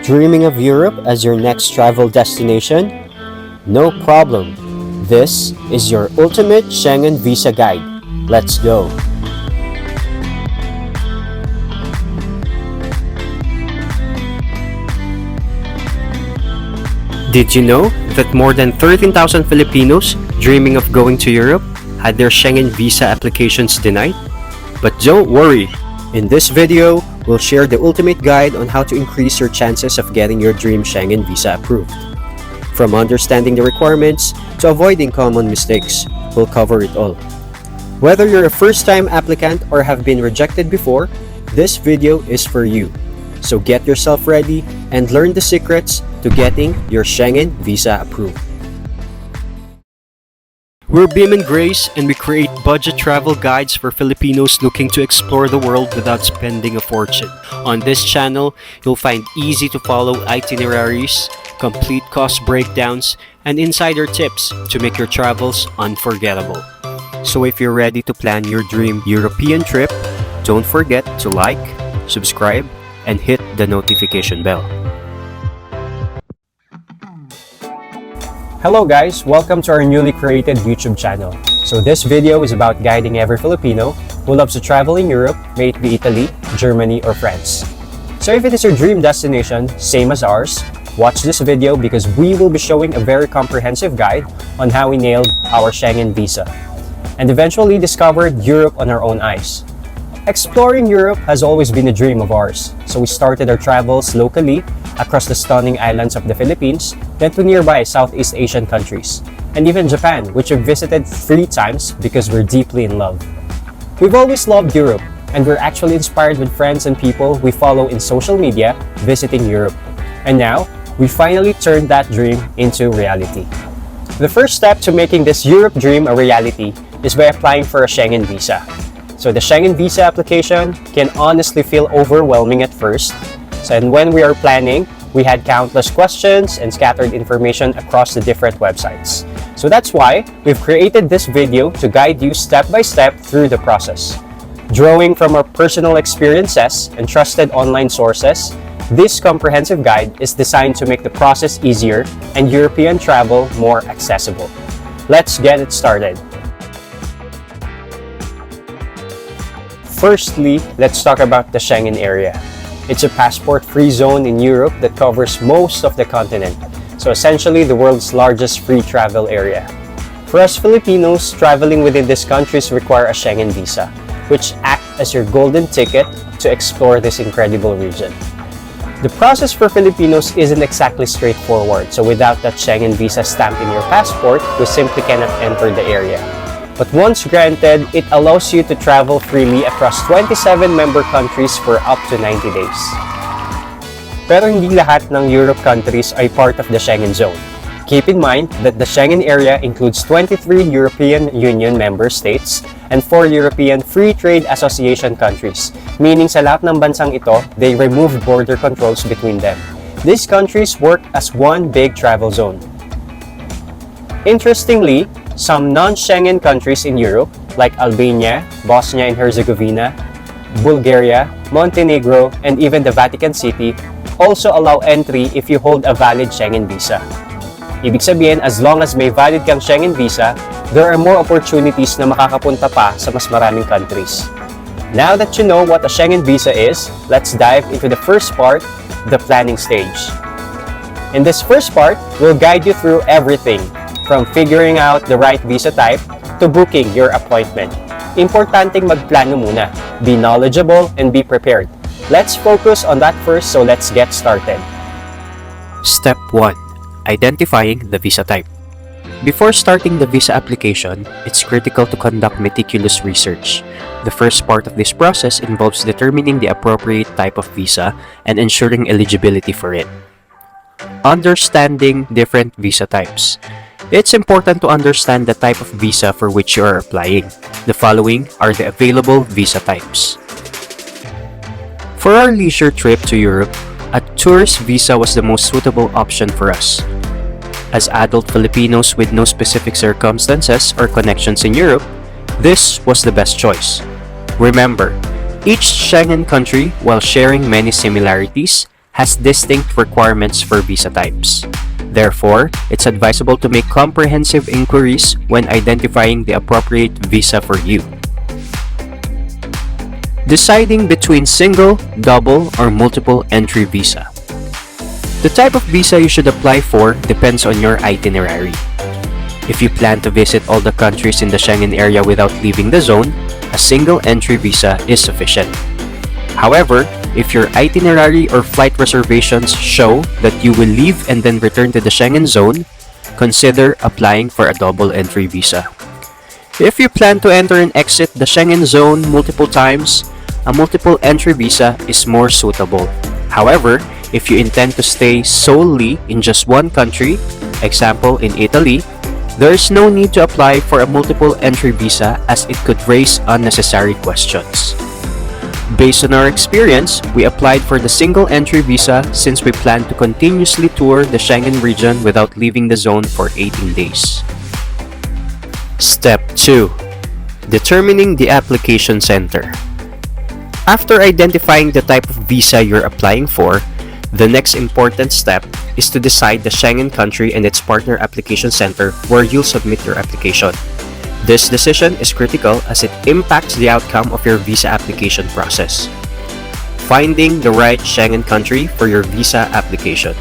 Dreaming of Europe as your next travel destination? No problem. This is your ultimate Schengen Visa guide. Let's go! Did you know that more than 13,000 Filipinos dreaming of going to Europe had their Schengen Visa applications denied? But don't worry! In this video, we'll share the ultimate guide on how to increase your chances of getting your dream Schengen Visa approved. From understanding the requirements to avoiding common mistakes, we'll cover it all. Whether you're a first-time applicant or have been rejected before, this video is for you. So get yourself ready and learn the secrets to getting your Schengen Visa approved. We're Beam and Grace, and we create budget travel guides for Filipinos looking to explore the world without spending a fortune. On this channel, you'll find easy-to-follow itineraries, complete cost breakdowns, and insider tips to make your travels unforgettable. So if you're ready to plan your dream European trip, don't forget to like, subscribe, and hit the notification bell. Hello guys, welcome to our newly created YouTube channel. So this video is about guiding every Filipino who loves to travel in Europe, may it be Italy, Germany, or France. So if it is your dream destination, same as ours, watch this video because we will be showing a very comprehensive guide on how we nailed our Schengen Visa and eventually discovered Europe on our own eyes. Exploring Europe has always been a dream of ours, so we started our travels locally across the stunning islands of the Philippines, then to nearby Southeast Asian countries, and even Japan, which we've visited 3 times because we're deeply in love. We've always loved Europe, and we're actually inspired with friends and people we follow in social media visiting Europe. And now, we finally turned that dream into reality. The first step to making this Europe dream a reality is by applying for a Schengen Visa. So the Schengen Visa application can honestly feel overwhelming at first. And when we are planning, we had countless questions and scattered information across the different websites. So that's why we've created this video to guide you step by step through the process. Drawing from our personal experiences and trusted online sources, this comprehensive guide is designed to make the process easier and European travel more accessible. Let's get it started. Firstly, let's talk about the Schengen area. It's a passport-free zone in Europe that covers most of the continent, so essentially the world's largest free travel area. For us Filipinos, traveling within these countries require a Schengen Visa, which acts as your golden ticket to explore this incredible region. The process for Filipinos isn't exactly straightforward, so without that Schengen Visa stamp in your passport, you simply cannot enter the area. But once granted, it allows you to travel freely across 27 member countries for up to 90 days. Pero hindi lahat ng Europe countries ay part of the Schengen Zone. Keep in mind that the Schengen area includes 23 European Union member states and 4 European Free Trade Association countries, meaning sa lahat ng bansang ito, they removed border controls between them. These countries work as one big travel zone. Interestingly, some non-Schengen countries in Europe, like Albania, Bosnia and Herzegovina, Bulgaria, Montenegro, and even the Vatican City, also allow entry if you hold a valid Schengen Visa. Ibig sabihin, as long as may valid kang Schengen Visa, there are more opportunities na makakapunta pa sa mas maraming countries. Now that you know what a Schengen Visa is, let's dive into the first part, the planning stage. In this first part, we'll guide you through everything, from figuring out the right visa type to booking your appointment. Importanteng magplano muna, be knowledgeable, and be prepared. Let's focus on that first, so let's get started. Step 1. Identifying the visa type. Before starting the visa application, it's critical to conduct meticulous research. The first part of this process involves determining the appropriate type of visa and ensuring eligibility for it. Understanding different visa types. It's important to understand the type of visa for which you are applying. The following are the available visa types. For our leisure trip to Europe, a tourist visa was the most suitable option for us. As adult Filipinos with no specific circumstances or connections in Europe, this was the best choice. Remember, each Schengen country, while sharing many similarities, has distinct requirements for visa types. Therefore, it's advisable to make comprehensive inquiries when identifying the appropriate visa for you. Deciding between single, double, or multiple entry visa. The type of visa you should apply for depends on your itinerary. If you plan to visit all the countries in the Schengen area without leaving the zone, a single entry visa is sufficient. However, if your itinerary or flight reservations show that you will leave and then return to the Schengen zone, consider applying for a double entry visa. If you plan to enter and exit the Schengen zone multiple times, a multiple entry visa is more suitable. However, if you intend to stay solely in just one country, example in Italy, there is no need to apply for a multiple entry visa as it could raise unnecessary questions. Based on our experience, we applied for the single entry visa since we plan to continuously tour the Schengen region without leaving the zone for 18 days. Step 2. Determining the application center. After identifying the type of visa you're applying for, the next important step is to decide the Schengen country and its partner application center where you'll submit your application. This decision is critical as it impacts the outcome of your visa application process. Finding the right Schengen country for your visa application.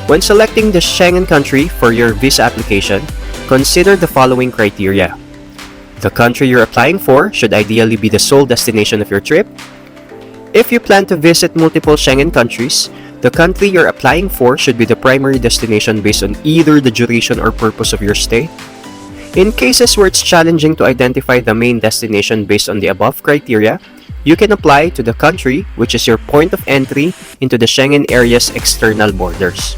When selecting the Schengen country for your visa application, consider the following criteria. The country you're applying for should ideally be the sole destination of your trip. If you plan to visit multiple Schengen countries, the country you're applying for should be the primary destination based on either the duration or purpose of your stay. In cases where it's challenging to identify the main destination based on the above criteria, you can apply to the country which is your point of entry into the Schengen area's external borders.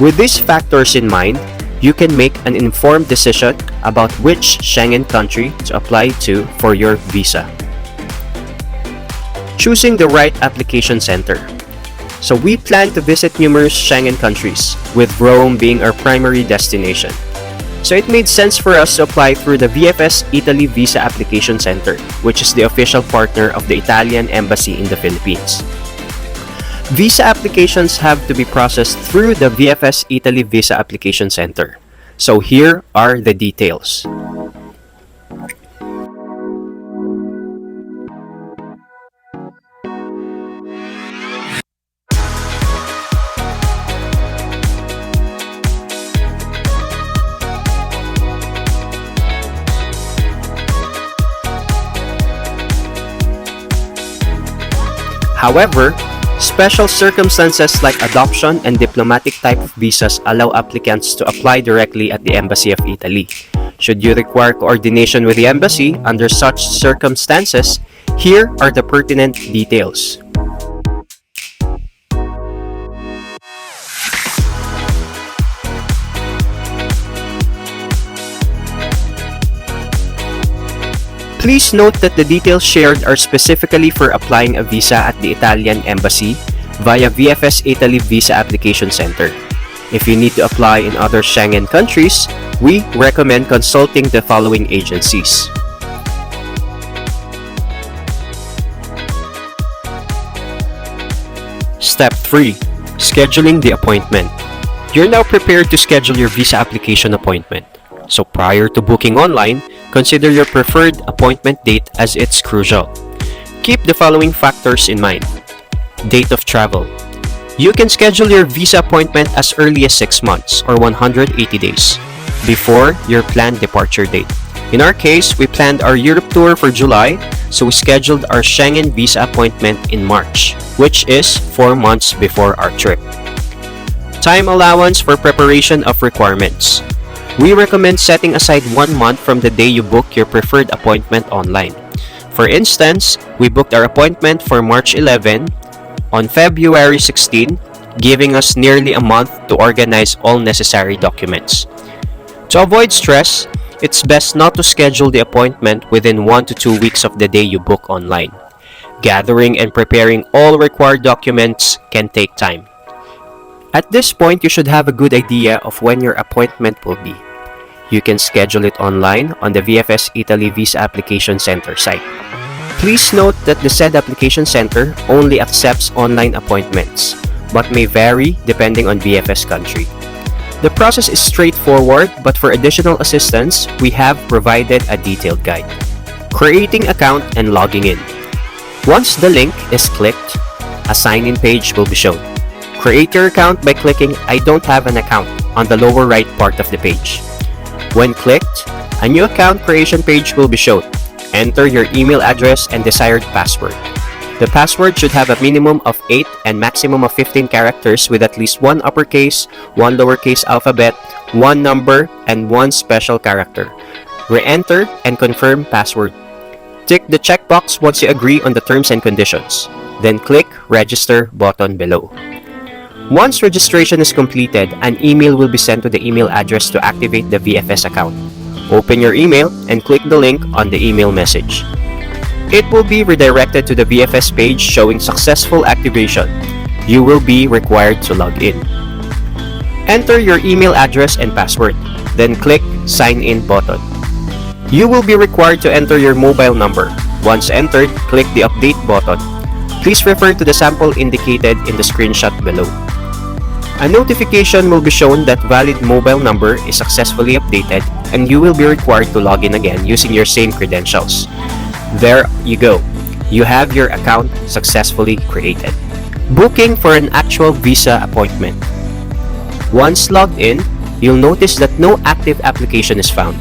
With these factors in mind, you can make an informed decision about which Schengen country to apply to for your visa. Choosing the right application center. So we plan to visit numerous Schengen countries, with Rome being our primary destination. So it made sense for us to apply through the VFS Italy Visa Application Center, which is the official partner of the Italian Embassy in the Philippines. Visa applications have to be processed through the VFS Italy Visa Application Center. So here are the details. However, special circumstances like adoption and diplomatic type of visas allow applicants to apply directly at the Embassy of Italy. Should you require coordination with the embassy under such circumstances, here are the pertinent details. Please note that the details shared are specifically for applying a visa at the Italian Embassy via VFS Italy Visa Application Center. If you need to apply in other Schengen countries, we recommend consulting the following agencies. Step 3. Scheduling the appointment. You're now prepared to schedule your visa application appointment. So prior to booking online, consider your preferred appointment date as it's crucial. Keep the following factors in mind. Date of travel. You can schedule your visa appointment as early as 6 months or 180 days before your planned departure date. In our case, we planned our Europe tour for July, so we scheduled our Schengen visa appointment in March, which is 4 months before our trip. Time allowance for preparation of requirements. We recommend setting aside 1 month from the day you book your preferred appointment online. For instance, we booked our appointment for March 11 on February 16, giving us nearly a month to organize all necessary documents. To avoid stress, it's best not to schedule the appointment within 1 to 2 weeks of the day you book online. Gathering and preparing all required documents can take time. At this point, you should have a good idea of when your appointment will be. You can schedule it online on the VFS Italy Visa Application Center site. Please note that the said application center only accepts online appointments. but may vary depending on VFS country. The process is straightforward, but for additional assistance, we have provided a detailed guide. Creating account and logging in. Once the link is clicked, a sign-in page will be shown. Create your account by clicking I don't have an account on the lower right part of the page. When clicked, a new account creation page will be shown. Enter your email address and desired password. The password should have a minimum of 8 and maximum of 15 characters with at least one uppercase, one lowercase alphabet, one number, and one special character. Re-enter and confirm password. Tick the checkbox once you agree on the terms and conditions. Then click Register button below. Once registration is completed, an email will be sent to the email address to activate the VFS account. Open your email and click the link on the email message. It will be redirected to the VFS page showing successful activation. You will be required to log in. Enter your email address and password, then click Sign In button. You will be required to enter your mobile number. Once entered, click the Update button. Please refer to the sample indicated in the screenshot below. A notification will be shown that valid mobile number is successfully updated and you will be required to log in again using your same credentials. There you go. You have your account successfully created. Booking for an actual visa appointment. Once logged in, you'll notice that no active application is found,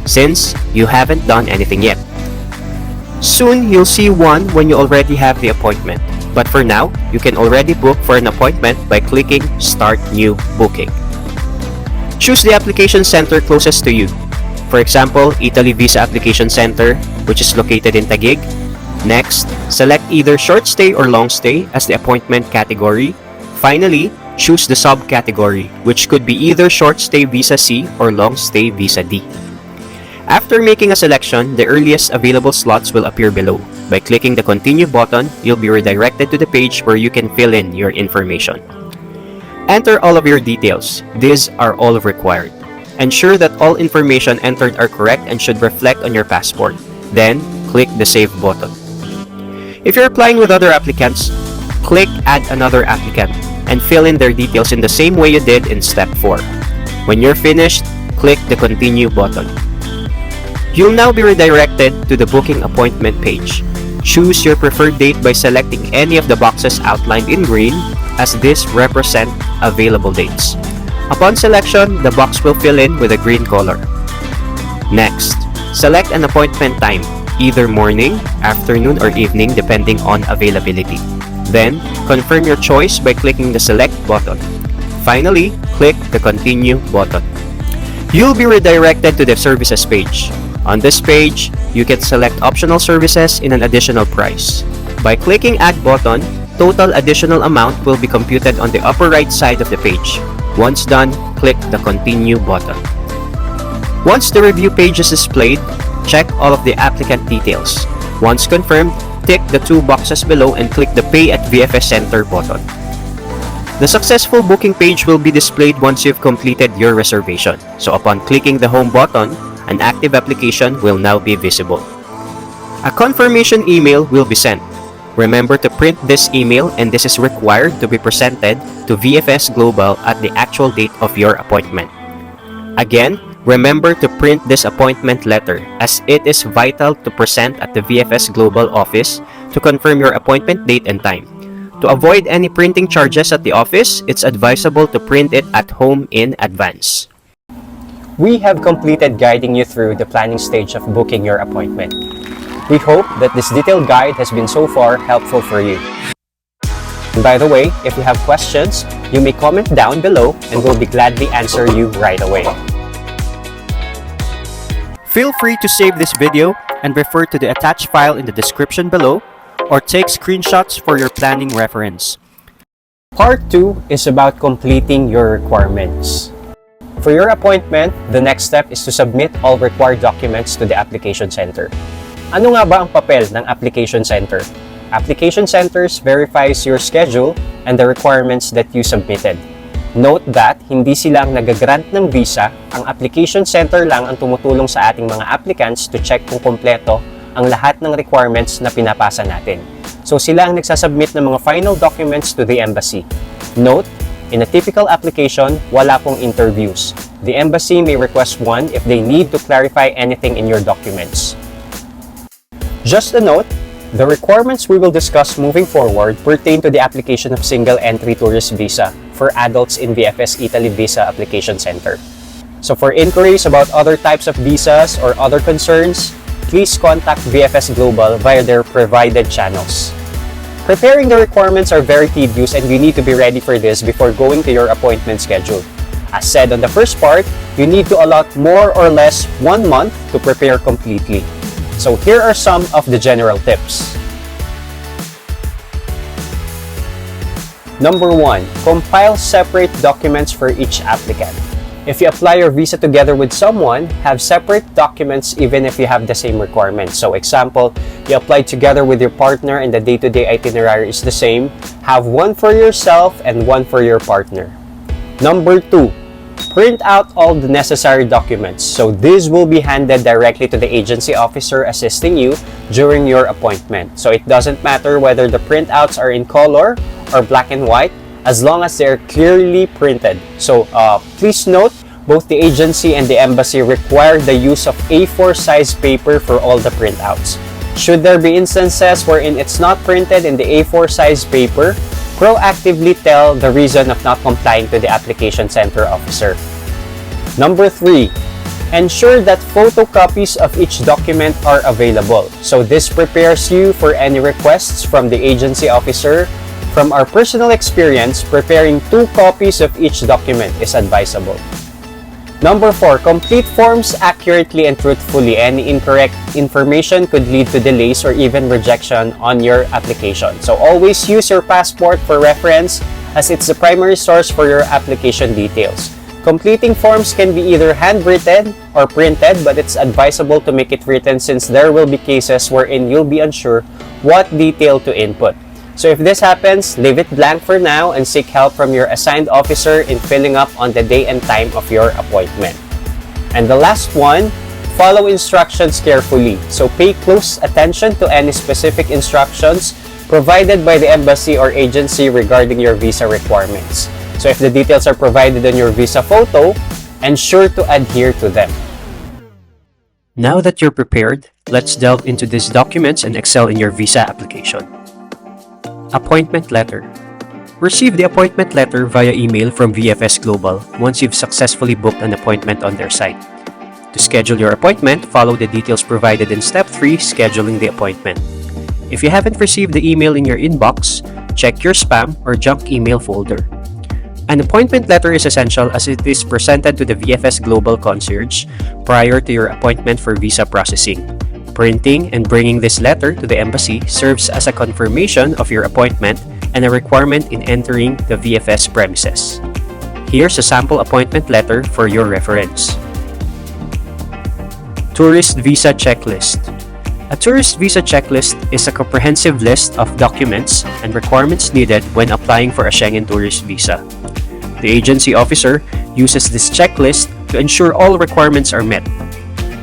since you haven't done anything yet. Soon, you'll see one when you already have the appointment. But for now, you can already book for an appointment by clicking Start New Booking. Choose the application center closest to you. For example, Italy Visa Application Center, which is located in Taguig. Next, select either short stay or long stay as the appointment category. Finally, choose the subcategory, which could be either short stay Visa C or long stay Visa D. After making a selection, the earliest available slots will appear below. By clicking the Continue button, you'll be redirected to the page where you can fill in your information. Enter all of your details. These are all required. Ensure that all information entered are correct and should reflect on your passport. Then, click the Save button. If you're applying with other applicants, click Add Another Applicant and fill in their details in the same way you did in Step 4. When you're finished, click the Continue button. You'll now be redirected to the Booking Appointment page. Choose your preferred date by selecting any of the boxes outlined in green, as these represent available dates. Upon selection, the box will fill in with a green color. Next, select an appointment time, either morning, afternoon, or evening depending on availability. Then, confirm your choice by clicking the Select button. Finally, click the Continue button. You'll be redirected to the Services page. On this page, you can select optional services in an additional price. By clicking Add button, total additional amount will be computed on the upper right side of the page. Once done, click the Continue button. Once the review page is displayed, check all of the applicant details. Once confirmed, tick the two boxes below and click the Pay at VFS Center button. The successful booking page will be displayed once you've completed your reservation. So upon clicking the Home button, an active application will now be visible. A confirmation email will be sent. Remember to print this email, and this is required to be presented to VFS Global at the actual date of your appointment. Again, remember to print this appointment letter, as it is vital to present at the VFS Global office to confirm your appointment date and time. To avoid any printing charges at the office, it's advisable to print it at home in advance. We have completed guiding you through the planning stage of booking your appointment. We hope that this detailed guide has been so far helpful for you. And by the way, if you have questions, you may comment down below and we'll be gladly answer you right away. Feel free to save this video and refer to the attached file in the description below, or take screenshots for your planning reference. Part 2 is about completing your requirements. For your appointment, the next step is to submit all required documents to the application center. Ano nga ba ang papel ng application center? Application centers verifies your schedule and the requirements that you submitted. Note that hindi sila ang nag-grant ng visa, ang application center lang ang tumutulong sa ating mga applicants to check kung kompleto ang lahat ng requirements na pinapasa natin. So sila ang nagsasubmit ng mga final documents to the embassy. Note, in a typical application, wala pong interviews. The embassy may request one if they need to clarify anything in your documents. Just a note, the requirements we will discuss moving forward pertain to the application of single-entry tourist visa for adults in VFS Italy Visa Application Center. So for inquiries about other types of visas or other concerns, please contact VFS Global via their provided channels. Preparing the requirements are very tedious and you need to be ready for this before going to your appointment schedule. As said on the first part, you need to allot more or less 1 month to prepare completely. So here are some of the general tips. Number 1. Compile separate documents for each applicant. If you apply your visa together with someone, have separate documents even if you have the same requirements. So example, you applied together with your partner and the day-to-day itinerary is the same, have one for yourself and one for your partner. Number 2. Print out all the necessary documents. So these will be handed directly to the agency officer assisting you during your appointment. So it doesn't matter whether the printouts are in color or black and white, as long as they're clearly printed. So please note, both the agency and the embassy require the use of A4 size paper for all the printouts. Should there be instances wherein it's not printed in the A4 size paper, proactively tell the reason of not complying to the application center officer. Number 3. Ensure that photocopies of each document are available. So this prepares you for any requests from the agency officer. From our personal experience, preparing 2 copies of each document is advisable. Number 4. Complete forms accurately and truthfully. Any incorrect information could lead to delays or even rejection on your application. So always use your passport for reference as it's the primary source for your application details. Completing forms can be either handwritten or printed, but it's advisable to make it written since there will be cases wherein you'll be unsure what detail to input. So if this happens, leave it blank for now and seek help from your assigned officer in filling up on the day and time of your appointment. And the last one, follow instructions carefully. So pay close attention to any specific instructions provided by the embassy or agency regarding your visa requirements. So if the details are provided on your visa photo, ensure to adhere to them. Now that you're prepared, let's delve into these documents and excel in your visa application. Appointment letter. Receive the appointment letter via email from VFS Global once you've successfully booked an appointment on their site. To schedule your appointment, follow the details provided in Step 3, Scheduling the Appointment. If you haven't received the email in your inbox, check your spam or junk email folder. An appointment letter is essential as it is presented to the VFS Global Concierge prior to your appointment for visa processing. Printing and bringing this letter to the embassy serves as a confirmation of your appointment and a requirement in entering the VFS premises. Here's a sample appointment letter for your reference. Tourist Visa Checklist. A tourist visa checklist is a comprehensive list of documents and requirements needed when applying for a Schengen tourist visa. The agency officer uses this checklist to ensure all requirements are met.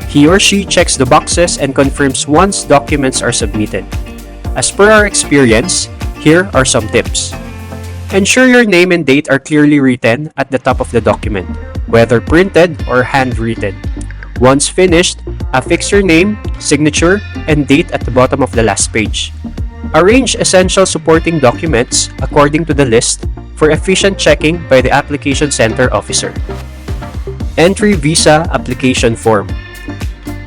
He or she checks the boxes and confirms once documents are submitted. As per our experience, here are some tips. Ensure your name and date are clearly written at the top of the document, whether printed or handwritten. Once finished, affix your name, signature, and date at the bottom of the last page. Arrange essential supporting documents according to the list for efficient checking by the application center officer. Entry Visa Application Form.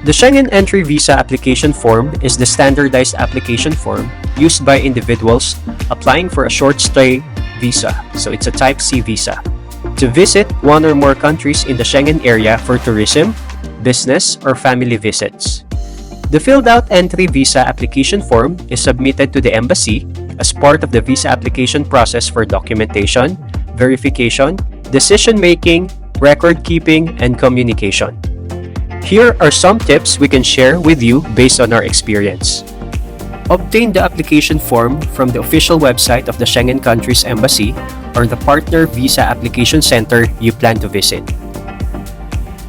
The Schengen Entry Visa Application Form is the standardized application form used by individuals applying for a short stay visa, so it's a Type C visa, to visit one or more countries in the Schengen area for tourism, business, or family visits. The filled-out entry visa application form is submitted to the embassy as part of the visa application process for documentation, verification, decision-making, record-keeping, and communication. Here are some tips we can share with you based on our experience. Obtain the application form from the official website of the Schengen country's embassy or the partner visa application center you plan to visit.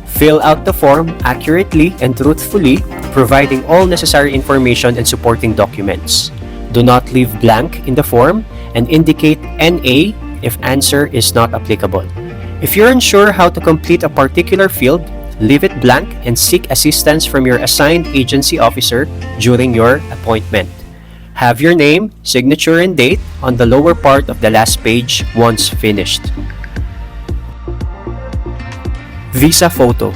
Fill out the form accurately and truthfully, providing all necessary information and supporting documents. Do not leave blank in the form and indicate NA if answer is not applicable. If you're unsure how to complete a particular field, leave it blank and seek assistance from your assigned agency officer during your appointment. Have your name, signature, and date on the lower part of the last page once finished. Visa photo.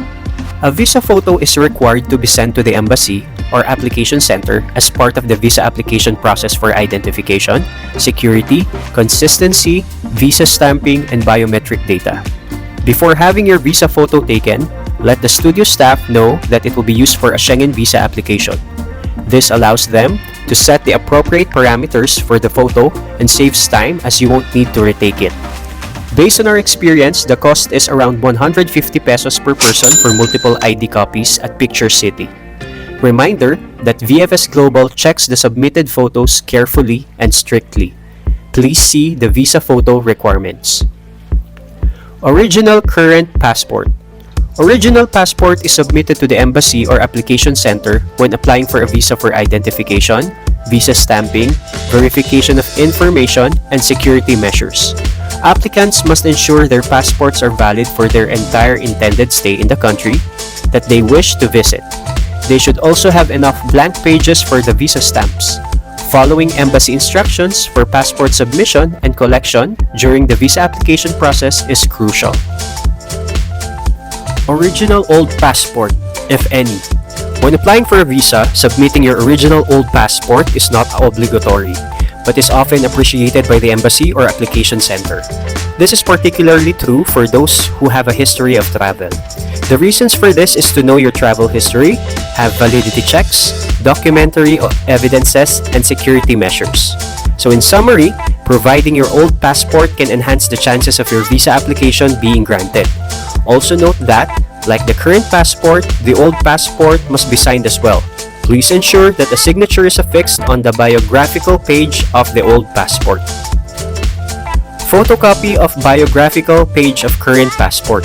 A visa photo is required to be sent to the embassy or application center as part of the visa application process for identification, security, consistency, visa stamping, and biometric data. Before having your visa photo taken, let the studio staff know that it will be used for a Schengen Visa application. This allows them to set the appropriate parameters for the photo and saves time as you won't need to retake it. Based on our experience, the cost is around 150 pesos per person for multiple ID copies at Picture City. Reminder that VFS Global checks the submitted photos carefully and strictly. Please see the visa photo requirements. Original current passport. Original passport is submitted to the embassy or application center when applying for a visa for identification, visa stamping, verification of information, and security measures. Applicants must ensure their passports are valid for their entire intended stay in the country that they wish to visit. They should also have enough blank pages for the visa stamps. Following embassy instructions for passport submission and collection during the visa application process is crucial. Original old passport, if any. When applying for a visa, submitting your original old passport is not obligatory, but is often appreciated by the embassy or application center. This is particularly true for those who have a history of travel. The reasons for this is to know your travel history, have validity checks, documentary evidences, and security measures. So in summary, providing your old passport can enhance the chances of your visa application being granted. Also note that, like the current passport, the old passport must be signed as well. Please ensure that a signature is affixed on the biographical page of the old passport. Photocopy of biographical page of current passport.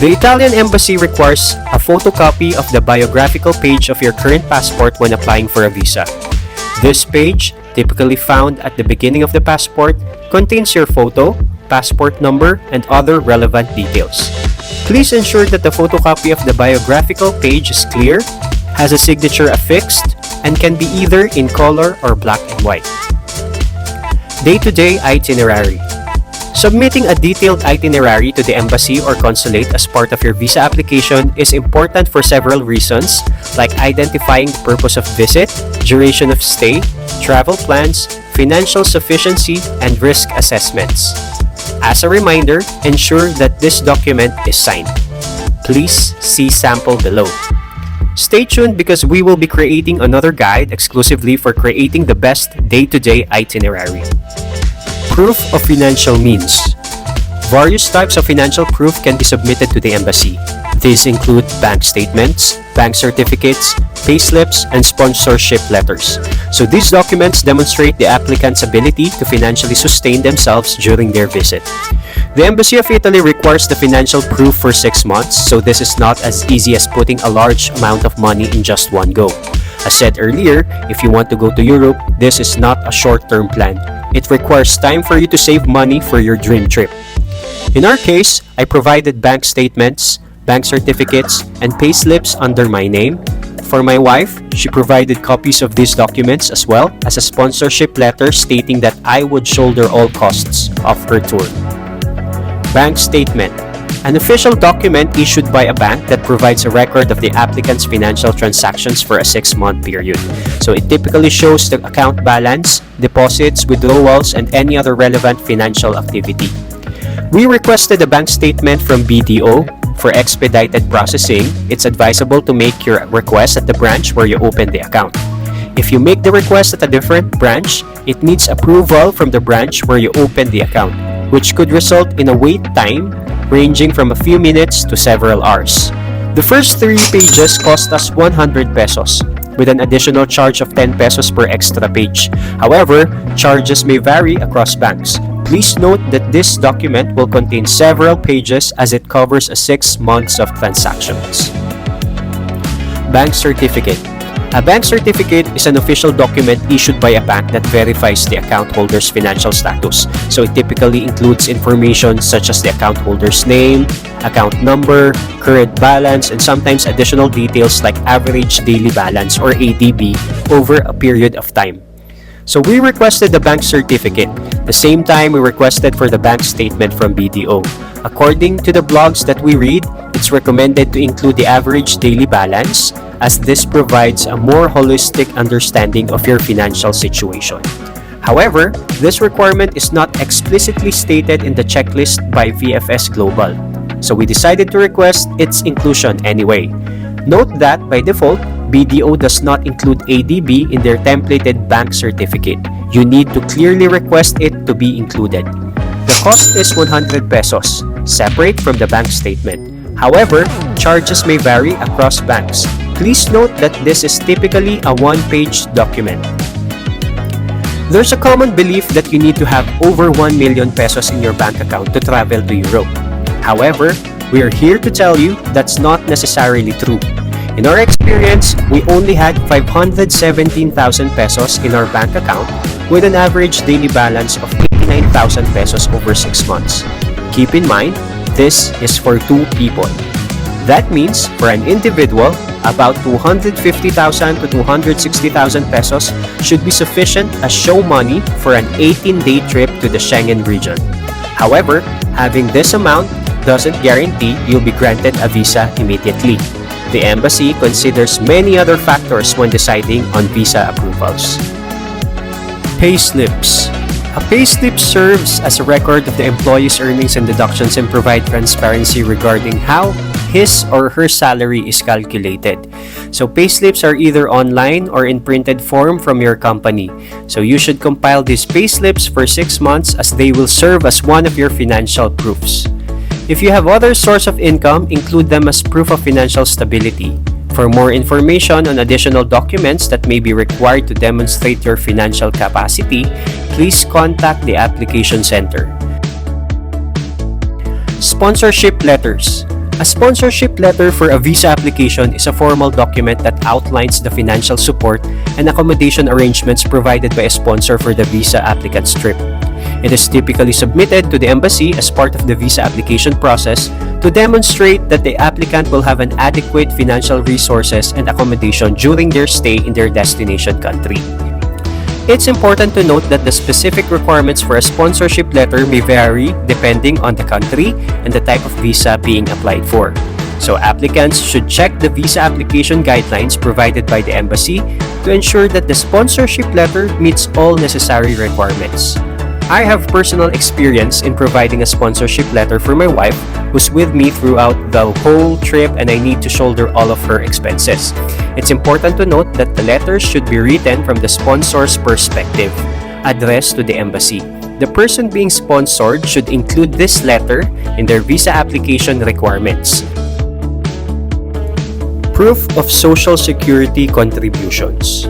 The Italian embassy requires a photocopy of the biographical page of your current passport when applying for a visa. This page, typically found at the beginning of the passport, contains your photo, passport number, and other relevant details. Please ensure that the photocopy of the biographical page is clear, has a signature affixed, and can be either in color or black and white. Day-to-day itinerary. Submitting a detailed itinerary to the embassy or consulate as part of your visa application is important for several reasons, like identifying the purpose of visit, duration of stay, travel plans, financial sufficiency, and risk assessments. As a reminder, ensure that this document is signed. Please see sample below. Stay tuned because we will be creating another guide exclusively for creating the best day-to-day itinerary. Proof of financial means. Various types of financial proof can be submitted to the embassy. These include bank statements, bank certificates, payslips, and sponsorship letters. So these documents demonstrate the applicant's ability to financially sustain themselves during their visit. The Embassy of Italy requires the financial proof for 6 months, so this is not as easy as putting a large amount of money in just one go. As said earlier, if you want to go to Europe, this is not a short-term plan. It requires time for you to save money for your dream trip. In our case, I provided bank statements, bank certificates, and payslips under my name. For my wife, she provided copies of these documents as well as a sponsorship letter stating that I would shoulder all costs of her tour. Bank statement. An official document issued by a bank that provides a record of the applicant's financial transactions for a 6-month period. So it typically shows the account balance, deposits, withdrawals, and any other relevant financial activity. We requested a bank statement from BDO. For expedited processing, it's advisable to make your request at the branch where you open the account. If you make the request at a different branch, it needs approval from the branch where you open the account, which could result in a wait time ranging from a few minutes to several hours. The first 3 pages cost us 100 pesos, with an additional charge of 10 pesos per extra page. However, charges may vary across banks. Please note that this document will contain several pages as it covers 6 months of transactions. Bank certificate. A bank certificate is an official document issued by a bank that verifies the account holder's financial status. So it typically includes information such as the account holder's name, account number, current balance, and sometimes additional details like average daily balance or ADB over a period of time. So we requested the bank certificate, the same time we requested for the bank statement from BDO. According to the blogs that we read, it's recommended to include the average daily balance, as this provides a more holistic understanding of your financial situation. However, this requirement is not explicitly stated in the checklist by VFS Global, so we decided to request its inclusion anyway. Note that by default, BDO does not include ADB in their templated bank certificate. You need to clearly request it to be included. The cost is 100 pesos, separate from the bank statement. However, charges may vary across banks. Please note that this is typically a one-page document. There's a common belief that you need to have over 1 million pesos in your bank account to travel to Europe. However, we are here to tell you that's not necessarily true. In our experience, we only had 517,000 pesos in our bank account with an average daily balance of 89,000 pesos over 6 months. Keep in mind, this is for 2 people. That means, for an individual, about 250,000 to 260,000 pesos should be sufficient as show money for an 18-day trip to the Schengen region. However, having this amount doesn't guarantee you'll be granted a visa immediately. The embassy considers many other factors when deciding on visa approvals. Payslips. A payslip serves as a record of the employee's earnings and deductions and provide transparency regarding how his or her salary is calculated. So payslips are either online or in printed form from your company. So you should compile these payslips for 6 months as they will serve as one of your financial proofs. If you have other source of income, include them as proof of financial stability. For more information on additional documents that may be required to demonstrate your financial capacity, please contact the application center. Sponsorship letters. A sponsorship letter for a visa application is a formal document that outlines the financial support and accommodation arrangements provided by a sponsor for the visa applicant's trip. It is typically submitted to the embassy as part of the visa application process to demonstrate that the applicant will have an adequate financial resources and accommodation during their stay in their destination country. It's important to note that the specific requirements for a sponsorship letter may vary depending on the country and the type of visa being applied for. So applicants should check the visa application guidelines provided by the embassy to ensure that the sponsorship letter meets all necessary requirements. I have personal experience in providing a sponsorship letter for my wife who's with me throughout the whole trip and I need to shoulder all of her expenses. It's important to note that the letter should be written from the sponsor's perspective, addressed to the embassy. The person being sponsored should include this letter in their visa application requirements. Proof of Social Security contributions.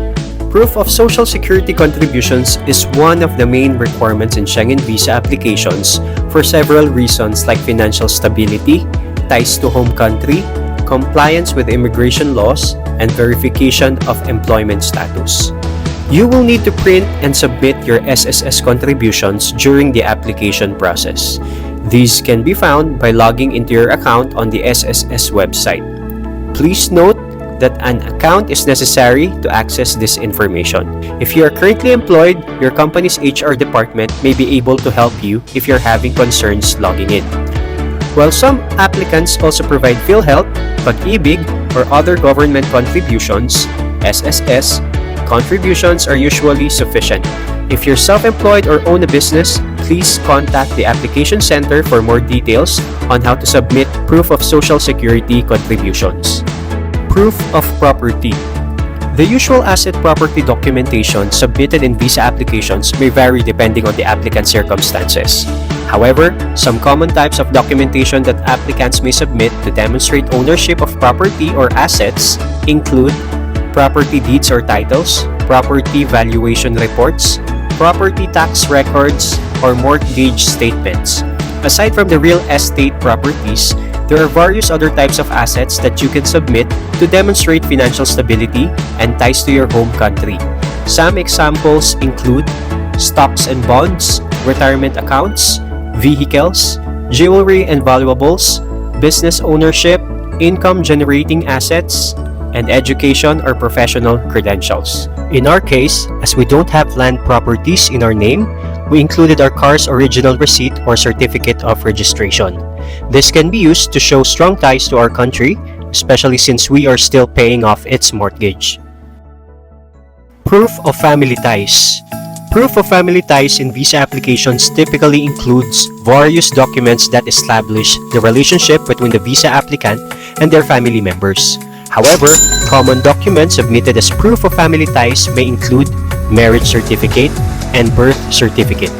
Proof of Social Security contributions is one of the main requirements in Schengen visa applications for several reasons like financial stability, ties to home country, compliance with immigration laws, and verification of employment status. You will need to print and submit your SSS contributions during the application process. These can be found by logging into your account on the SSS website. Please note that an account is necessary to access this information. If you are currently employed, your company's HR department may be able to help you if you're having concerns logging in. While some applicants also provide PhilHealth, Pag-ibig, or other government contributions, SSS, contributions are usually sufficient. If you're self-employed or own a business, please contact the application center for more details on how to submit proof of Social Security contributions. Proof of property. The usual asset property documentation submitted in visa applications may vary depending on the applicant's circumstances. However, some common types of documentation that applicants may submit to demonstrate ownership of property or assets include property deeds or titles, property valuation reports, property tax records, or mortgage statements. Aside from the real estate properties, There are various other types of assets that you can submit to demonstrate financial stability and ties to your home country. Some examples include stocks and bonds, retirement accounts, vehicles, jewelry and valuables, business ownership, income-generating assets, and education or professional credentials. In our case, as we don't have land properties in our name, we included our car's original receipt or certificate of registration. This can be used to show strong ties to our country, especially since we are still paying off its mortgage. Proof of family ties. Proof of family ties in visa applications typically includes various documents that establish the relationship between the visa applicant and their family members. However, common documents submitted as proof of family ties may include marriage certificate and birth certificate.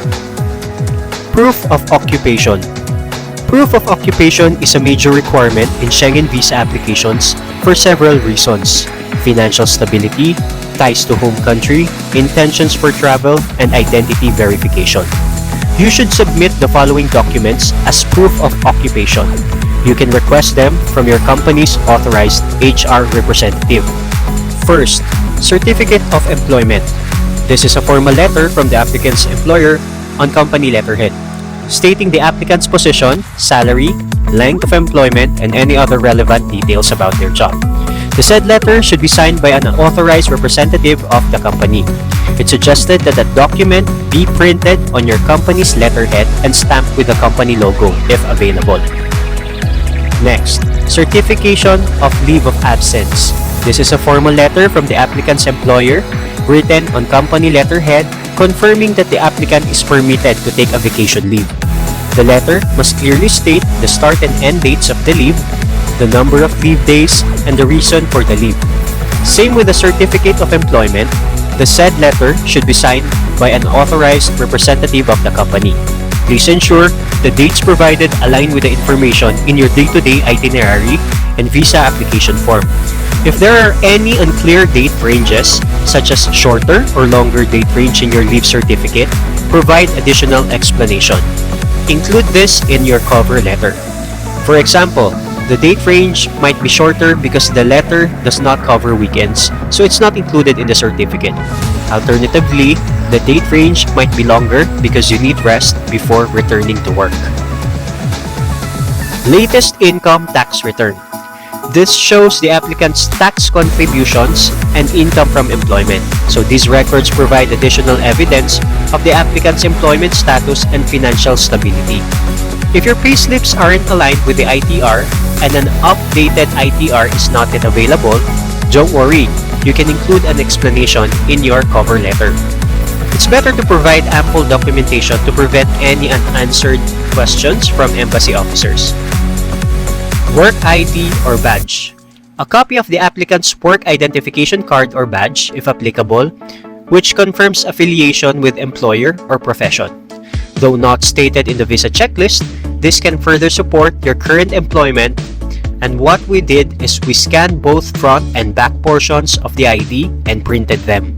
Proof of occupation. Proof of occupation is a major requirement in Schengen visa applications for several reasons: financial stability, ties to home country, intentions for travel, and identity verification. You should submit the following documents as proof of occupation. You can request them from your company's authorized HR representative. First, Certificate of Employment. This is a formal letter from the applicant's employer on company letterhead, stating the applicant's position, salary, length of employment, and any other relevant details about their job. The said letter should be signed by an authorized representative of the company. It's suggested that the document be printed on your company's letterhead and stamped with the company logo, if available. Next, Certification of Leave of Absence. This is a formal letter from the applicant's employer, written on company letterhead, confirming that the applicant is permitted to take a vacation leave. The letter must clearly state the start and end dates of the leave, the number of leave days, and the reason for the leave. Same with the Certificate of Employment. The said letter should be signed by an authorized representative of the company. Please ensure the dates provided align with the information in your day-to-day itinerary and visa application form. If there are any unclear date ranges, such as shorter or longer date range in your leave certificate, provide additional explanation. Include this in your cover letter. For example, the date range might be shorter because the letter does not cover weekends, so it's not included in the certificate. Alternatively, the date range might be longer because you need rest before returning to work. Latest income tax return. This shows the applicant's tax contributions and income from employment. So these records provide additional evidence of the applicant's employment status and financial stability. If your payslips aren't aligned with the ITR and an updated ITR is not yet available, don't worry, you can include an explanation in your cover letter. It's better to provide ample documentation to prevent any unanswered questions from embassy officers. Work ID or badge. A copy of the applicant's work identification card or badge, if applicable, which confirms affiliation with employer or profession. Though not stated in the visa checklist, this can further support your current employment, and what we did is we scanned both front and back portions of the ID and printed them.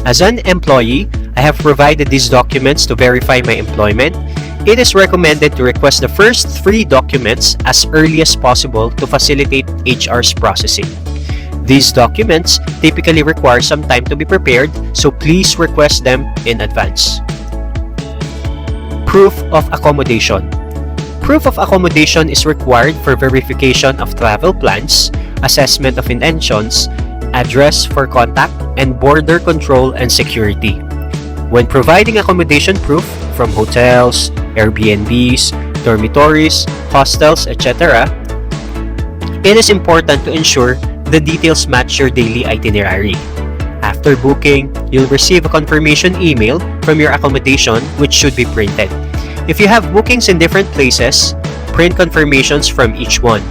As an employee, I have provided these documents to verify my employment. It is recommended to request the first 3 documents as early as possible to facilitate HR's processing. These documents typically require some time to be prepared, so please request them in advance. Proof of accommodation. Proof of accommodation is required for verification of travel plans, assessment of intentions, address for contact, and border control and security. When providing accommodation proof from hotels, Airbnbs, dormitories, hostels, etc., it is important to ensure the details match your daily itinerary. After booking, you'll receive a confirmation email from your accommodation, which should be printed. If you have bookings in different places, print confirmations from each one.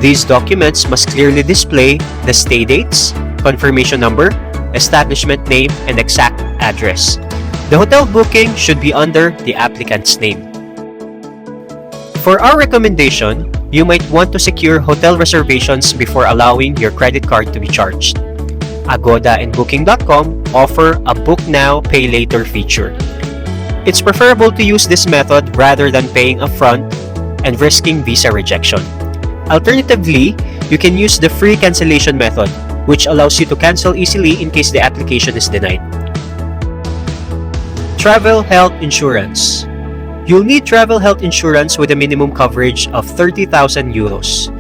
These documents must clearly display the stay dates, confirmation number, establishment name, and exact address. The hotel booking should be under the applicant's name. For our recommendation, you might want to secure hotel reservations before allowing your credit card to be charged. Agoda and Booking.com offer a book now, pay later feature. It's preferable to use this method rather than paying upfront and risking visa rejection. Alternatively, you can use the free cancellation method, which allows you to cancel easily in case the application is denied. Travel health insurance. You'll need travel health insurance with a minimum coverage of 30,000 euros.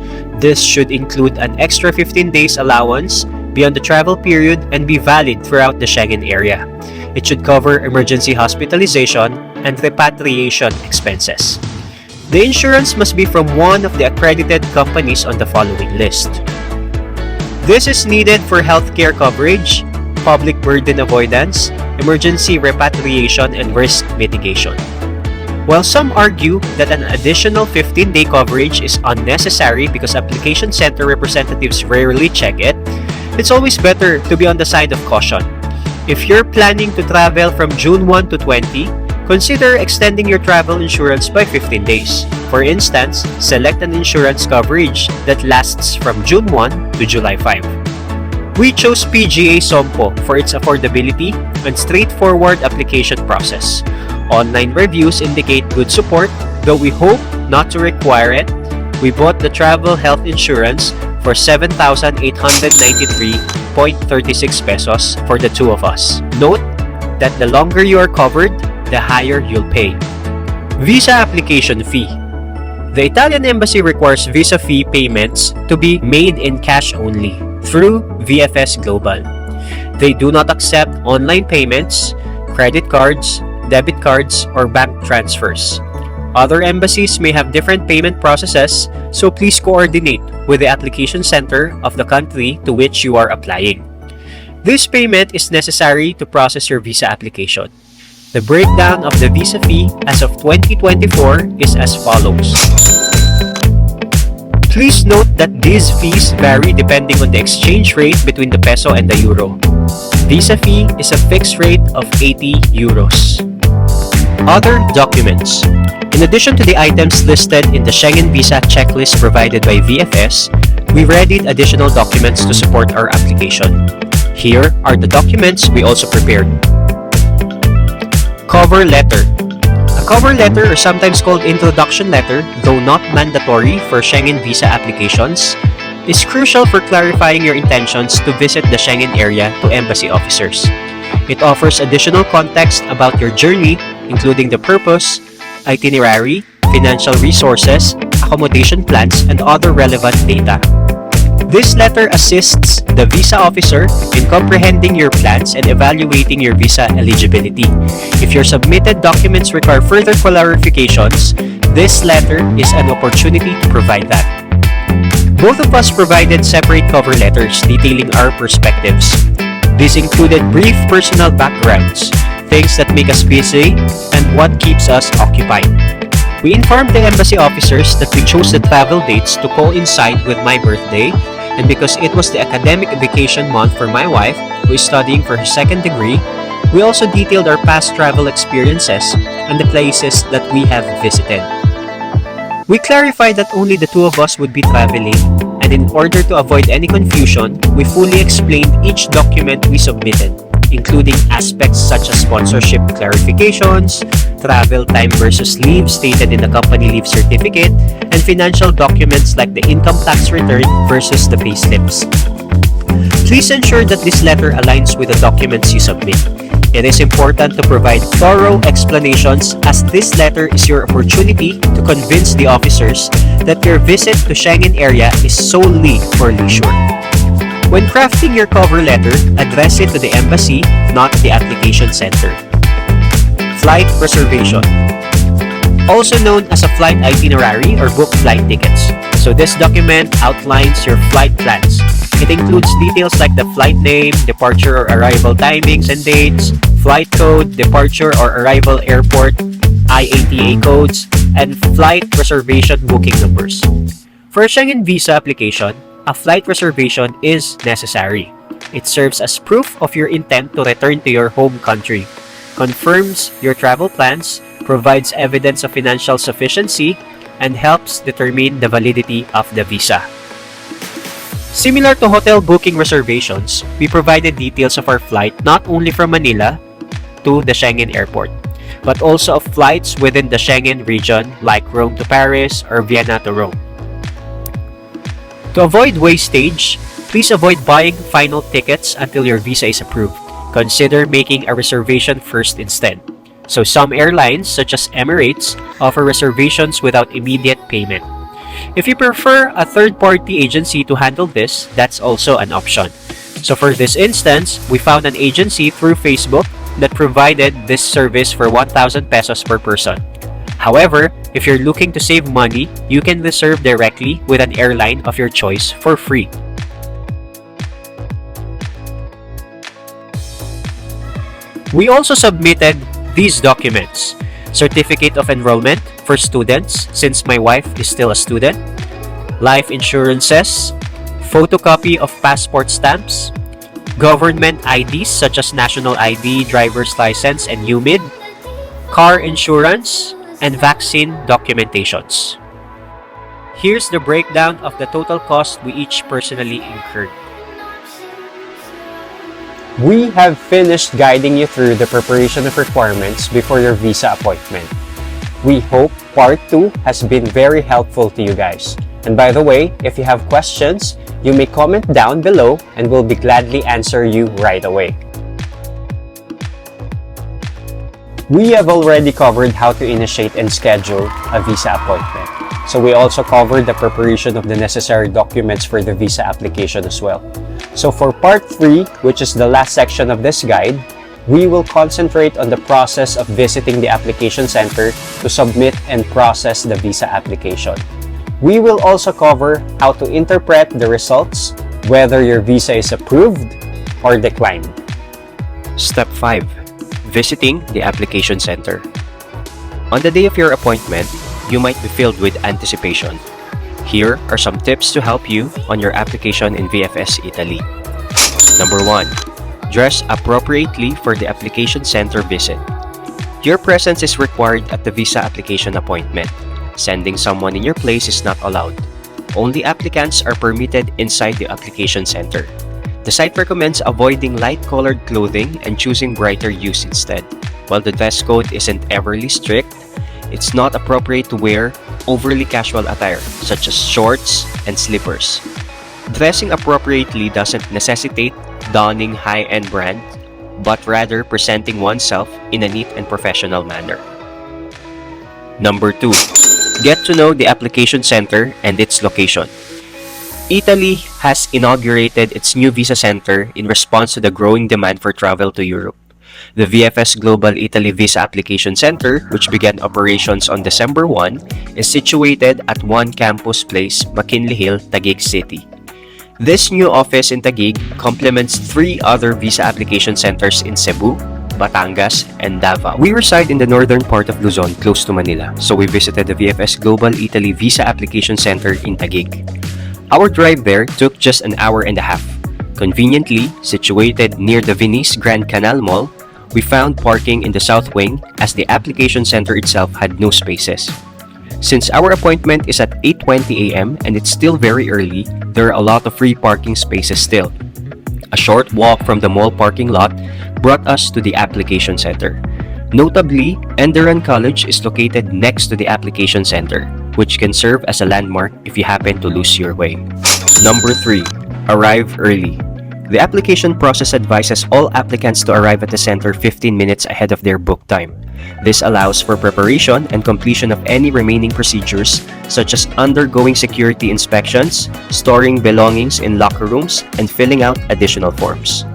This should include an extra 15 days allowance beyond the travel period and be valid throughout the Schengen area. It should cover emergency hospitalization and repatriation expenses. The insurance must be from one of the accredited companies on the following list. This is needed for healthcare coverage, public burden avoidance, emergency repatriation, and risk mitigation. While some argue that an additional 15-day coverage is unnecessary because application center representatives rarely check it, it's always better to be on the side of caution. If you're planning to travel from June 1 to 20, consider extending your travel insurance by 15 days. For instance, select an insurance coverage that lasts from June 1 to July 5. We chose PGA Sompo for its affordability and straightforward application process. Online reviews indicate good support, though we hope not to require it. We bought the travel health insurance for 7,893.36 pesos for the two of us. Note that the longer you are covered, the higher you'll pay. Visa application fee. The Italian embassy requires visa fee payments to be made in cash only through VFS Global. They do not accept online payments, credit cards, debit cards, or bank transfers. Other embassies may have different payment processes, so please coordinate with the application center of the country to which you are applying. This payment is necessary to process your visa application. The breakdown of the visa fee as of 2024 is as follows. Please note that these fees vary depending on the exchange rate between the peso and the euro. Visa fee is a fixed rate of 80 euros. Other documents. In addition to the items listed in the Schengen Visa checklist provided by VFS, we readied additional documents to support our application. Here are the documents we also prepared. Cover letter. A cover letter, or sometimes called introduction letter, though not mandatory for Schengen Visa applications, is crucial for clarifying your intentions to visit the Schengen area to embassy officers. It offers additional context about your journey, including the purpose, itinerary, financial resources, accommodation plans, and other relevant data. This letter assists the visa officer in comprehending your plans and evaluating your visa eligibility. If your submitted documents require further clarifications, this letter is an opportunity to provide that. Both of us provided separate cover letters detailing our perspectives. These included brief personal backgrounds, things that make us busy, and what keeps us occupied. We informed the embassy officers that we chose the travel dates to coincide with my birthday, and because it was the academic vacation month for my wife, who is studying for her second degree, we also detailed our past travel experiences and the places that we have visited. We clarified that only the two of us would be traveling, and in order to avoid any confusion, we fully explained each document we submitted, including aspects such as sponsorship clarifications, travel time versus leave stated in the company leave certificate, and financial documents like the income tax return versus the payslips. Please ensure that this letter aligns with the documents you submit. It is important to provide thorough explanations, as this letter is your opportunity to convince the officers that your visit to Schengen area is solely for leisure. When crafting your cover letter, address it to the embassy, not the application center. Flight reservation. Also known as a flight itinerary or book flight tickets. So this document outlines your flight plans. It includes details like the flight name, departure or arrival timings and dates, flight code, departure or arrival airport, IATA codes, and flight reservation booking numbers. For a Schengen Visa application, a flight reservation is necessary. It serves as proof of your intent to return to your home country, confirms your travel plans, provides evidence of financial sufficiency, and helps determine the validity of the visa. Similar to hotel booking reservations, we provided details of our flight not only from Manila to the Schengen airport, but also of flights within the Schengen region like Rome to Paris or Vienna to Rome. To avoid wastage, please avoid buying final tickets until your visa is approved. Consider making a reservation first instead. So some airlines, such as Emirates, offer reservations without immediate payment. If you prefer a third-party agency to handle this, that's also an option. So for this instance, we found an agency through Facebook that provided this service for 1,000 pesos per person. However, if you're looking to save money, you can reserve directly with an airline of your choice for free. We also submitted these documents: Certificate of Enrollment for students, since my wife is still a student, life insurances, photocopy of passport stamps, government IDs such as National ID, driver's license, and UMID, car insurance, and vaccine documentations. Here's the breakdown of the total cost we each personally incurred. We have finished guiding you through the preparation of requirements before your visa appointment. We hope part 2 has been very helpful to you guys. And by the way, if you have questions, you may comment down below and we'll be gladly answer you right away. We have already covered how to initiate and schedule a visa appointment. So we also covered the preparation of the necessary documents for the visa application as well. So for part 3, which is the last section of this guide, we will concentrate on the process of visiting the application center to submit and process the visa application. We will also cover how to interpret the results, whether your visa is approved or declined. Step 5. Visiting the application center. On the day of your appointment, you might be filled with anticipation. Here are some tips to help you on your application in VFS Italy. Number 1. Dress appropriately for the application center visit. Your presence is required at the visa application appointment. Sending someone in your place is not allowed. Only applicants are permitted inside the application center. The site recommends avoiding light-colored clothing and choosing brighter hues instead. While the dress code isn't overly strict, it's not appropriate to wear overly casual attire, such as shorts and slippers. Dressing appropriately doesn't necessitate donning high-end brand, but rather presenting oneself in a neat and professional manner. Number 2. Get to know the application center and its location. Italy has inaugurated its new visa center in response to the growing demand for travel to Europe. The VFS Global Italy Visa Application Center, which began operations on December 1, is situated at One Campus Place, McKinley Hill, Taguig City. This new office in Taguig complements 3 other visa application centers in Cebu, Batangas, and Davao. We reside in the northern part of Luzon, close to Manila, so we visited the VFS Global Italy Visa Application Center in Taguig. Our drive there took just an hour and a half. Conveniently situated near the Venice Grand Canal Mall, we found parking in the south wing as the application center itself had no spaces. Since our appointment is at 8:20 a.m. and it's still very early, there are a lot of free parking spaces still. A short walk from the mall parking lot brought us to the application center. Notably, Enderun College is located next to the application center, which can serve as a landmark if you happen to lose your way. Number 3. Arrive early. The application process advises all applicants to arrive at the center 15 minutes ahead of their book time. This allows for preparation and completion of any remaining procedures, such as undergoing security inspections, storing belongings in locker rooms, and filling out additional forms.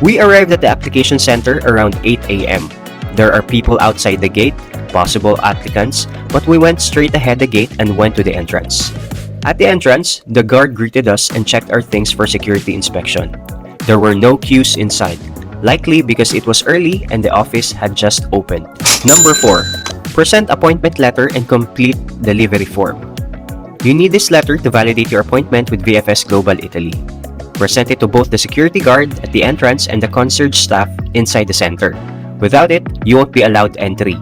We arrived at the application center around 8 a.m. There are people outside the gate, possible applicants, but we went straight ahead the gate and went to the entrance. At the entrance, the guard greeted us and checked our things for security inspection. There were no queues inside, likely because it was early and the office had just opened. Number 4. Present appointment letter and complete delivery form. You need this letter to validate your appointment with VFS Global Italy. Present it to both the security guard at the entrance and the concierge staff inside the center. Without it, you won't be allowed entry.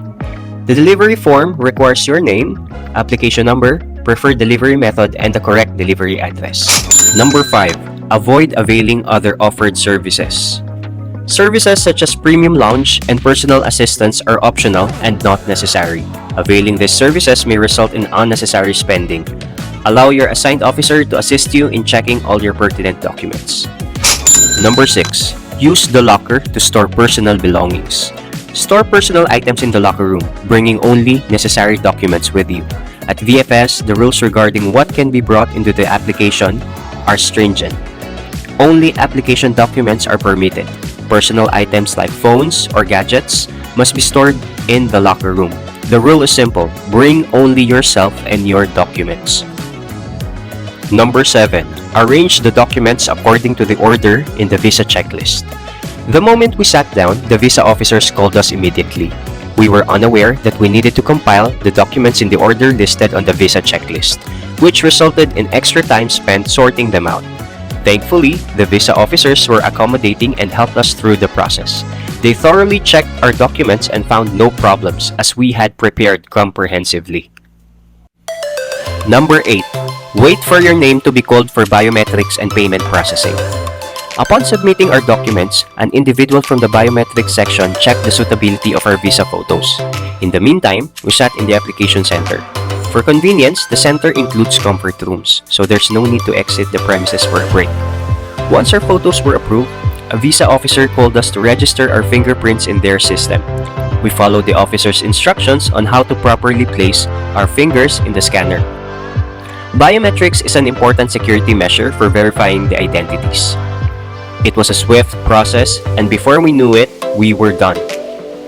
The delivery form requires your name, application number, preferred delivery method, and the correct delivery address. Number 5. Avoid availing other offered services. Services such as premium lounge and personal assistance are optional and not necessary. Availing these services may result in unnecessary spending. Allow your assigned officer to assist you in checking all your pertinent documents. Number 6. Use the locker to store personal belongings. Store personal items in the locker room, bringing only necessary documents with you. At VFS, the rules regarding what can be brought into the application are stringent. Only application documents are permitted. Personal items like phones or gadgets must be stored in the locker room. The rule is simple: bring only yourself and your documents. Number 7. Arrange the documents according to the order in the visa checklist. The moment we sat down, the visa officers called us immediately. We were unaware that we needed to compile the documents in the order listed on the visa checklist, which resulted in extra time spent sorting them out. Thankfully, the visa officers were accommodating and helped us through the process. They thoroughly checked our documents and found no problems as we had prepared comprehensively. Number 8. Wait for your name to be called for biometrics and payment processing. Upon submitting our documents, an individual from the biometrics section checked the suitability of our visa photos. In the meantime, we sat in the application center. For convenience, the center includes comfort rooms, so there's no need to exit the premises for a break. Once our photos were approved, a visa officer called us to register our fingerprints in their system. We followed the officer's instructions on how to properly place our fingers in the scanner. Biometrics is an important security measure for verifying the identities. It was a swift process, and before we knew it, we were done.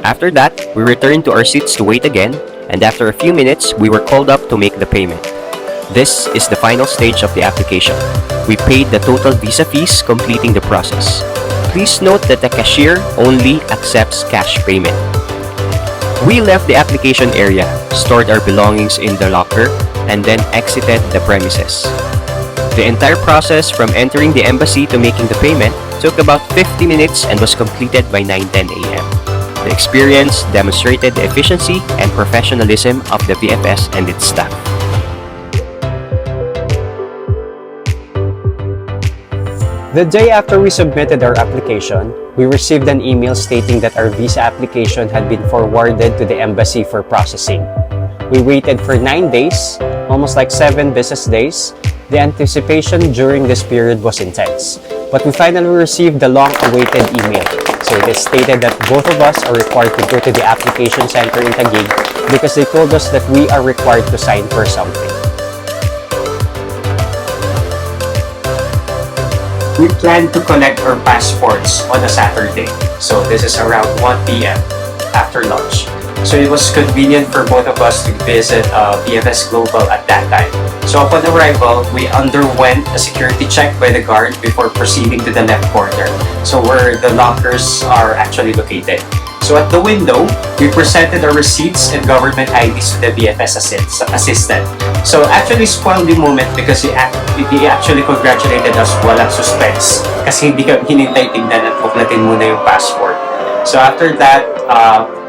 After that, we returned to our seats to wait again, and after a few minutes, we were called up to make the payment. This is the final stage of the application. We paid the total visa fees, completing the process. Please note that the cashier only accepts cash payment. We left the application area, stored our belongings in the locker, and then exited the premises. The entire process from entering the embassy to making the payment took about 50 minutes and was completed by 9:10 a.m. The experience demonstrated the efficiency and professionalism of the VFS and its staff. The day after we submitted our application, we received an email stating that our visa application had been forwarded to the embassy for processing. We waited for 9 days, almost like 7 business days. The anticipation during this period was intense, but we finally received the long-awaited email. So it is stated that both of us are required to go to the application center in Taguig because they told us that we are required to sign for something. We plan to collect our passports on a Saturday. So this is around 1 p.m. after lunch. So it was convenient for both of us to visit VFS Global at that time. So upon arrival, we underwent a security check by the guard before proceeding to the left corner, so where the lockers are actually located. So at the window, we presented our receipts and government IDs to the VFS assistant. So actually spoiled the moment because he actually congratulated us walang suspense kasi hindi kami hinintay tingnan at buklatin muna yung passport. So after that,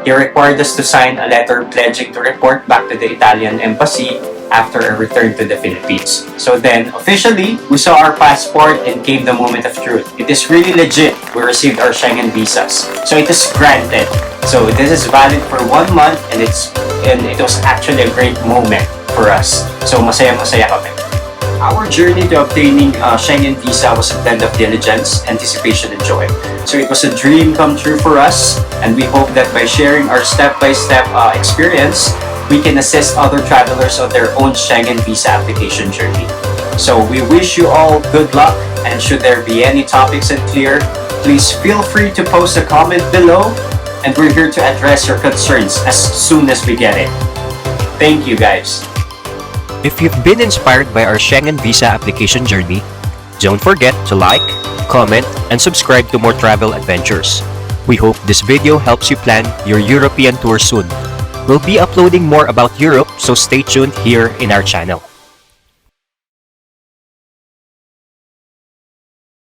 he required us to sign a letter pledging to report back to the Italian embassy after a return to the Philippines. So then, officially, we saw our passport and came the moment of truth. It is really legit. We received our Schengen visas. So it is granted. So this is valid for 1 month and it was actually a great moment for us. So masaya-masaya kami. Our journey to obtaining a Schengen visa was a blend of diligence, anticipation, and joy. So it was a dream come true for us, and we hope that by sharing our step-by-step experience, we can assist other travelers on their own Schengen visa application journey. So we wish you all good luck, and should there be any topics unclear, please feel free to post a comment below, and we're here to address your concerns as soon as we get it. Thank you, guys. If you've been inspired by our Schengen visa application journey, don't forget to like, comment, and subscribe to more travel adventures. We hope this video helps you plan your European tour soon. We'll be uploading more about Europe, so stay tuned here in our channel.